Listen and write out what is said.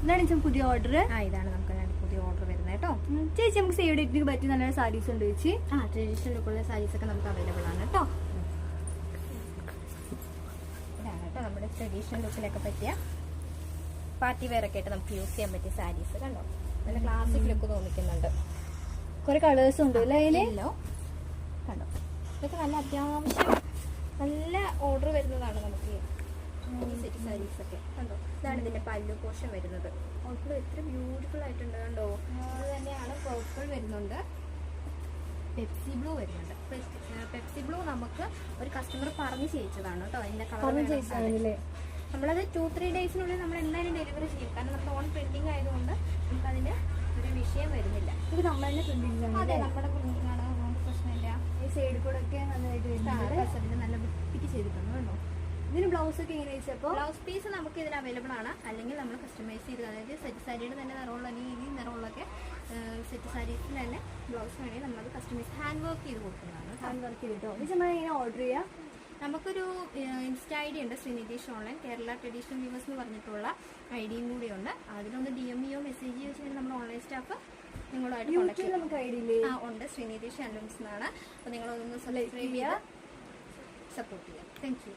ഇതാണ് പുതിയ ഓർഡർ. ഇതാണ് നമുക്ക് പുതിയ ഓർഡർ വരുന്നത് കേട്ടോ. ചേച്ചി നമുക്ക് സേവ് ഡേറ്റിന് പറ്റി നല്ല സാരീസ് ഉണ്ട് ചേച്ചി. ട്രഡീഷണൽ ലുക്കുള്ള സാരീസ് ഒക്കെ നമുക്ക് അവൈലബിൾ ആണ് കേട്ടോ. ഇതാണ് കേട്ടോ നമ്മുടെ ട്രഡീഷണൽ ലുക്കിലൊക്കെ പറ്റിയ പാർട്ടി വെയർ ഒക്കെ ആയിട്ട് നമുക്ക് യൂസ് ചെയ്യാൻ പറ്റിയ സാരീസ്. കണ്ടോ, നല്ല ക്ലാസിക് ലുക്ക് തോന്നിക്കുന്നുണ്ട്. കുറെ കളേഴ്സ് ഉണ്ട് അല്ലേ അതിലോ? കണ്ടോ, ഇതൊക്കെ നല്ല അത്യാവശ്യം നല്ല ഓർഡർ വരുന്നതാണ് നമുക്ക് സെറ്റ് സാരീസ് ഒക്കെ. കണ്ടോ, ഇതാണ് ഇതിന്റെ പല്ലു പോർഷൻ വരുന്നത്. ഓൾറെഡി എത്ര ബ്യൂട്ടിഫുൾ ആയിട്ടുണ്ട്. കണ്ടോ, ഇത് തന്നെയാണ് പേർപ്പിൾ വരുന്നുണ്ട്, പെപ്സി ബ്ലൂ വരുന്നുണ്ട്. പെപ്സി ബ്ലൂ നമുക്ക് ഒരു കസ്റ്റമർ പറഞ്ഞ് ചെയ്യിച്ചതാണ് കേട്ടോ. അതിന്റെ കളർ നമ്മളത് 2-3 ഡേയ്സിനുള്ളിൽ നമ്മൾ എന്തായാലും ഡെലിവറി ചെയ്യും. കാരണം നമ്മുടെ ഓൺ പ്രിന്റിംഗ് ആയതുകൊണ്ട് നമുക്ക് അതിന് ഒരു വിഷയം വരുന്നില്ല. ഇത് നമ്മൾ തന്നെ പ്രിന്റിംഗ് ആണ്. അതെ, നമ്മുടെ പ്രിന്റിംഗ് ആണ്, പ്രശ്നമില്ല. ഈ സൈഡ് കൂടെ ഒക്കെ നന്നായിട്ട് വരുന്നുണ്ട്, നല്ല വൃത്തിക്ക് ചെയ്തിട്ടുണ്ട്. കണ്ടോ, ഇതിന് ബ്ലൗസ് ഒക്കെ എങ്ങനെ വെച്ചപ്പോൾ ബ്ലൗസ് പീസ് നമുക്ക് ഇതിൽ അവൈലബിൾ ആണ്. അല്ലെങ്കിൽ നമ്മൾ കസ്റ്റമൈസ് ചെയ്ത്, അതായത് സെറ്റ് സാരിയുടെ തന്നെ നിറമുള്ള അല്ലെങ്കിൽ ഈ നിറമുള്ളൊക്കെ സെറ്റ് സാരീസിന് തന്നെ ബ്ലൗസ് വേണമെങ്കിൽ നമ്മളത് കസ്റ്റമൈസ് ഹാൻഡ് വർക്ക് ചെയ്ത് കൊടുക്കുന്നതാണ്. ഹാൻഡ് വർക്ക് ചെയ്തിട്ടോ നമ്മൾ എങ്ങനെ ഓർഡർ ചെയ്യാം? നമുക്കൊരു ഇൻസ്റ്റ ഐ ഡി ഉണ്ട്, ശ്രീനിതീഷ് ഓൺലൈൻ കേരള ട്രഡീഷണൽ വ്യൂവേഴ്സ് എന്ന് പറഞ്ഞിട്ടുള്ള ഐഡിയും കൂടിയുണ്ട്. അതിലൊന്ന് DM-യോ മെസ്സേജ് വെച്ചാൽ നമ്മുടെ ഓൺലൈൻ സ്റ്റാഫ് നിങ്ങളുമായിട്ട് കോൺടാക്ട് ചെയ്യാം. നമുക്ക് ഐ ഡി ഉണ്ട്, ശ്രീനിതീഷ് ഹാൻഡ്ലൂംസ് എന്നാണ്. അപ്പോൾ നിങ്ങളൊന്ന് സബ്സ്ക്രൈബ് ചെയ്ത് സപ്പോർട്ട് ചെയ്യാം. Thank you.